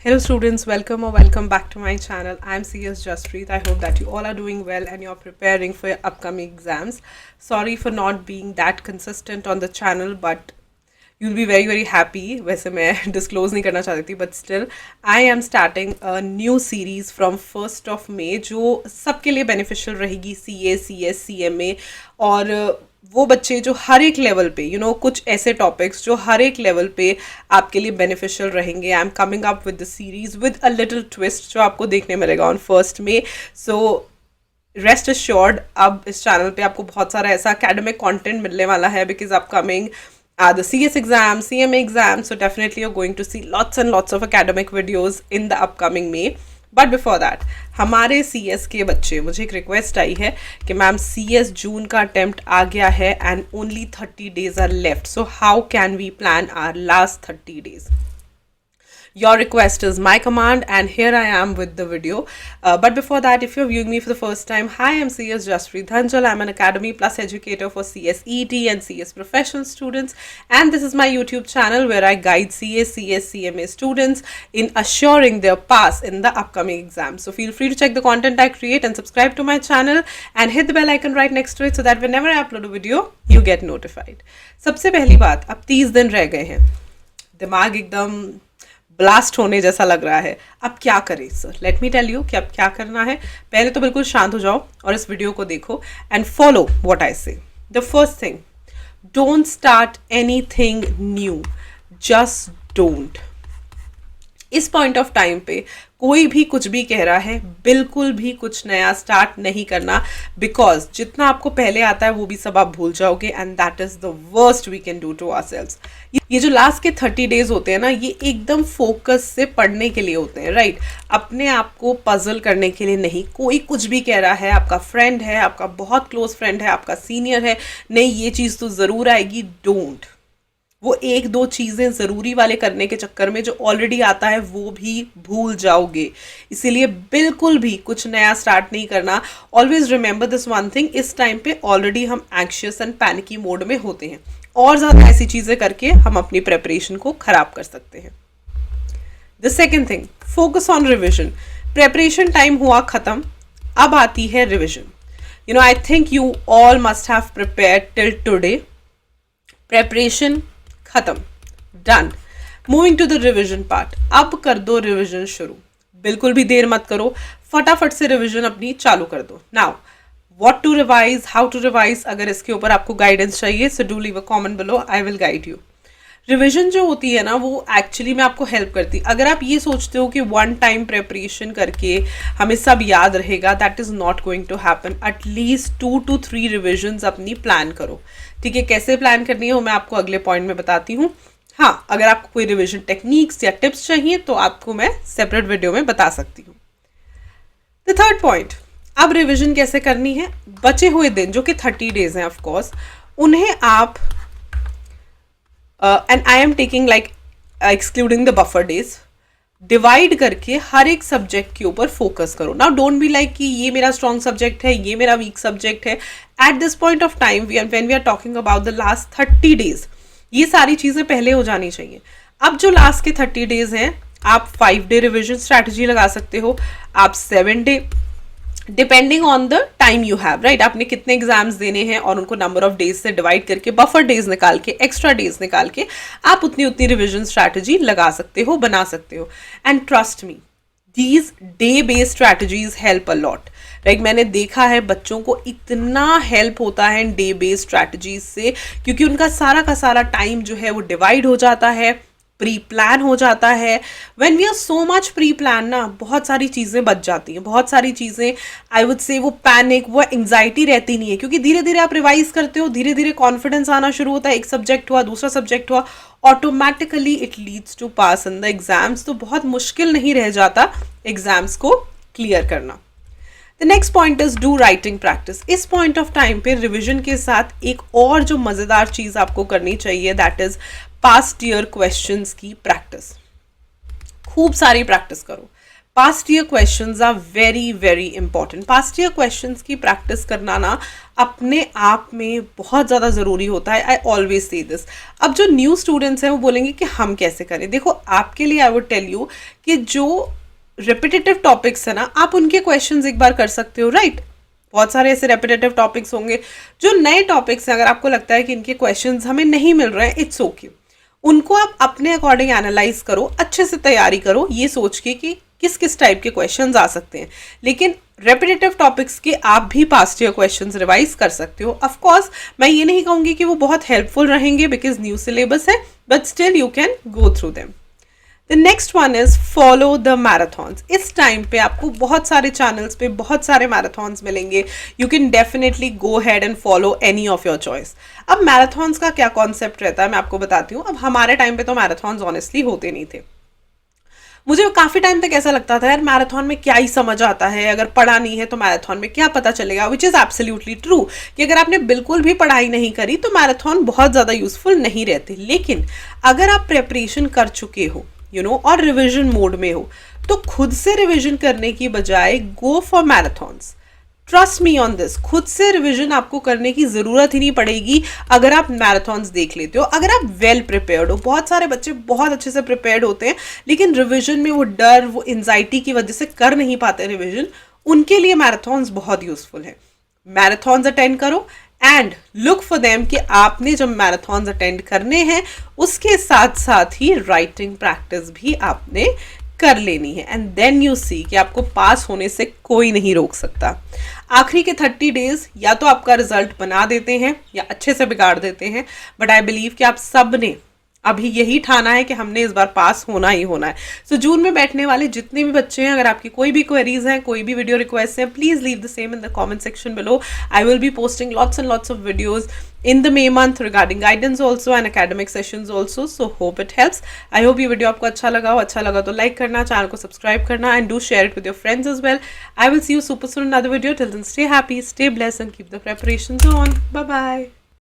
Hello students, welcome or welcome back to my channel. I'm CS Jaspreet. I hope that you all are doing well and you're preparing for your upcoming exams. Sorry for not being that consistent on the channel, but you'll be very happy. वैसे मैं disclose नहीं करना चाहती थी, but still I am starting a new series from 1st of May जो सबके लिए beneficial रहेगी, CA, CS, CMA और वो बच्चे जो हर एक लेवल पे कुछ ऐसे टॉपिक्स जो हर एक लेवल पे आपके लिए बेनिफिशियल रहेंगे. I am coming up with the series with a little twist जो आपको देखने मिलेगा ऑन 1st में. सो रेस्ट एश्योर्ड, अब इस चैनल पे आपको बहुत सारा ऐसा एकेडमिक कंटेंट मिलने वाला है because upcoming the CS exam, CMA exam, so definitely you're going to see lots and lots of academic videos in the upcoming May. But before that हमारे CS के बच्चे, मुझे एक रिक्वेस्ट आई है कि मैम CS जून का अटेम्प्ट आ गया है and only 30 days are left, so how can we plan our last 30 days. Your request is my command and here I am with the video. But before that, if you're viewing me for the first time, hi, I'm CS Jaspreet Dhanjal. I'm an Academy Plus educator for CS ET and CS professional students, and this is my YouTube channel where I guide CA, CS, CMA students in assuring their pass in the upcoming exams. So feel free to check the content I create and subscribe to my channel and hit the bell icon right next to it so that whenever I upload a video, you get notified. सबसे पहली बात, अब 30 दिन रह गए हैं, दिमाग एकदम ब्लास्ट होने जैसा लग रहा है. अब क्या करें sir? Let me tell you कि अब क्या करना है. पहले तो बिल्कुल शांत हो जाओ और इस वीडियो को देखो एंड फॉलो व्हाट आई से. The first thing, don't start anything new, just don't. इस पॉइंट ऑफ टाइम पे कोई भी कुछ भी कह रहा है, बिल्कुल भी कुछ नया स्टार्ट नहीं करना, बिकॉज जितना आपको पहले आता है वो भी सब आप भूल जाओगे and that is the worst we can do to ourselves. ये जो लास्ट के 30 days होते हैं ना, ये एकदम फोकस से पढ़ने के लिए होते हैं, राइट? अपने आप को पजल करने के लिए नहीं. कोई कुछ भी कह रहा है, आपका फ्रेंड है, आपका बहुत क्लोज फ्रेंड है, आपका सीनियर है, नहीं ये चीज़ तो ज़रूर आएगी, डोंट. वो एक दो चीज़ें ज़रूरी वाले करने के चक्कर में जो ऑलरेडी आता है वो भी भूल जाओगे. इसीलिए बिल्कुल भी कुछ नया स्टार्ट नहीं करना. Always remember this one thing, इस टाइम पे ऑलरेडी हम एंक्शियस एंड पैनिकी मोड में होते हैं और ज़्यादा ऐसी चीज़ें करके हम अपनी प्रेपरेशन को ख़राब कर सकते हैं. The second thing, focus on revision. Preparation time हुआ ख़त्म, अब आती है revision. I think you all must have prepared till today. Preparation खत्म, done. Moving to the revision part. अब कर दो रिविजन शुरू, बिल्कुल भी देर मत करो, फटाफट से रिविजन अपनी चालू कर दो. Now what to revise, how to revise, अगर इसके ऊपर आपको गाइडेंस चाहिए so do leave a comment below, I will guide you. Revision जो होती है ना, वो एक्चुअली में आपको हेल्प करती है. अगर आप ये सोचते हो कि वन टाइम प्रेपरेशन करके हमें सब याद रहेगा, that is not going to happen. At least 2 to 3 revisions अपनी प्लान करो. ठीक है, कैसे प्लान करनी है वो मैं आपको अगले पॉइंट में बताती हूँ. हाँ, अगर आपको कोई रिविजन टेक्निक्स या टिप्स चाहिए तो आपको मैं सेपरेट वीडियो में बता सकती हूँ. द थर्ड पॉइंट, अब रिविजन कैसे करनी है. बचे हुए दिन जो कि 30 days हैं ऑफकोर्स, उन्हें आप and I am taking like excluding the buffer days, divide करके हर एक सब्जेक्ट के ऊपर फोकस करो. नाउ डोंट बी लाइक कि ये मेरा स्ट्रॉन्ग सब्जेक्ट है, ये मेरा वीक सब्जेक्ट है. At this point of time when we are talking about the last 30 days, ये सारी चीज़ें पहले हो जानी चाहिए. अब जो लास्ट के 30 days हैं, आप 5 day रिविजन स्ट्रैटेजी लगा सकते हो, आप 7 day, depending on the time you have, right? आपने कितने एग्जाम्स देने हैं और उनको नंबर ऑफ डेज से डिवाइड करके, बफर डेज निकाल के, एक्स्ट्रा डेज निकाल के आप उतनी रिविजन स्ट्रैटेजी लगा सकते हो, बना सकते हो. And trust me, these day based strategies help a lot. Right, मैंने देखा है बच्चों को इतना हेल्प होता है डे बेस्ड स्ट्रैटेजीज से, क्योंकि उनका सारा का सारा टाइम जो है वो डिवाइड हो जाता है, प्री प्लान हो जाता है. When we are so much pre plan ना, बहुत सारी चीज़ें बच जाती हैं, बहुत सारी चीज़ें आई वुड से वो पैनिक, वो एंग्जाइटी रहती नहीं है, क्योंकि धीरे धीरे आप रिवाइज करते हो, धीरे धीरे कॉन्फिडेंस आना शुरू होता है. एक सब्जेक्ट हुआ, दूसरा सब्जेक्ट हुआ, automatically it leads to pass in the exams. तो बहुत मुश्किल नहीं रह जाता एग्जाम्स को क्लियर करना. The next point is do writing practice. इस पॉइंट ऑफ टाइम पे रिविजन के साथ एक और जो मज़ेदार चीज़ आपको करनी चाहिए, that is past year questions की प्रैक्टिस. खूब सारी प्रैक्टिस करो. Past year questions are very important. Past year questions की प्रैक्टिस करना ना अपने आप में बहुत ज़्यादा ज़रूरी होता है। I always say this. अब जो न्यू स्टूडेंट्स हैं वो बोलेंगे कि हम कैसे करें। देखो, आपके लिए आई वुड टेल यू कि जो रिपीटेटिव टॉपिक्स है ना, आप उनके क्वेश्चंस एक बार कर सकते हो, राइट। बहुत सारे ऐसे रेपिटेटिव टॉपिक्स होंगे। जो नए टॉपिक्स हैं, अगर आपको लगता है कि इनके क्वेश्चंस हमें नहीं मिल रहे हैं, इट्स ओके। उनको आप अपने अकॉर्डिंग एनालाइज करो, अच्छे से तैयारी करो, ये सोच के कि किस किस टाइप के क्वेश्चंस आ सकते हैं। लेकिन रेपिटेटिव टॉपिक्स के आप भी पास्ट ईयर क्वेश्चंस रिवाइज कर सकते हो। ऑफ कोर्स मैं ये नहीं कहूँगी कि वो बहुत हेल्पफुल रहेंगे बिकॉज न्यू सिलेबस है, but still you can go through them. The next one is follow the marathons. इस टाइम पे आपको बहुत सारे चैनल्स पे बहुत सारे मैराथॉन्स मिलेंगे। You can definitely go had and follow any of your choice. अब मैराथॉन्स का क्या कॉन्सेप्ट रहता है मैं आपको बताती हूँ। अब हमारे टाइम पे तो मैराथॉन्स ऑनेस्टली होते नहीं थे। मुझे काफ़ी टाइम तक ऐसा लगता था यार मैराथन में क्या ही समझ आता है, अगर पढ़ा नहीं है तो मैराथन में क्या पता चलेगा, विच इज़ एब्सोल्युटली ट्रू कि अगर आपने बिल्कुल भी पढ़ाई नहीं करी तो मैराथन बहुत ज़्यादा यूजफुल नहीं रहती। लेकिन अगर आप प्रेपरेशन कर चुके हो और रिविजन मोड में हो, तो खुद से रिविजन करने की बजाय go for marathons. Trust me on this, खुद से रिवीजन आपको करने की ज़रूरत ही नहीं पड़ेगी अगर आप मैराथन्स देख लेते हो, अगर आप वेल प्रिपेयर्ड हो। बहुत सारे बच्चे बहुत अच्छे से प्रिपेयर्ड होते हैं लेकिन रिवीजन में वो डर, वो एंजाइटी की वजह से कर नहीं पाते रिवीजन। उनके लिए मैराथन्स बहुत यूजफुल है। मैराथन्स अटेंड करो एंड लुक फॉर देम कि आपने जब मैराथन्स अटेंड करने हैं उसके साथ साथ ही राइटिंग प्रैक्टिस भी आपने कर लेनी है। एंड देन यू सी कि आपको पास होने से कोई नहीं रोक सकता। आखिरी के 30 डेज या तो आपका रिजल्ट बना देते हैं या अच्छे से बिगाड़ देते हैं, बट आई बिलीव कि आप सब ने अभी यही ठाना है कि हमने इस बार पास होना ही होना है। सो जून में बैठने वाले जितने भी बच्चे हैं, अगर आपकी कोई भी क्वेरीज हैं, कोई भी वीडियो रिक्वेस्ट है, please leave the same in the comment section below. I will be posting lots and lots of videos in the May month regarding guidance also and academic sessions also, so hope it helps. I hope ये video आपको अच्छा लगा हो। अच्छा लगा तो like करना, channel को सब्सक्राइब करना and do share it with your friends as well. I will see you super soon in another video. Till then, stay happy, stay blessed and keep the preparations on. Bye bye.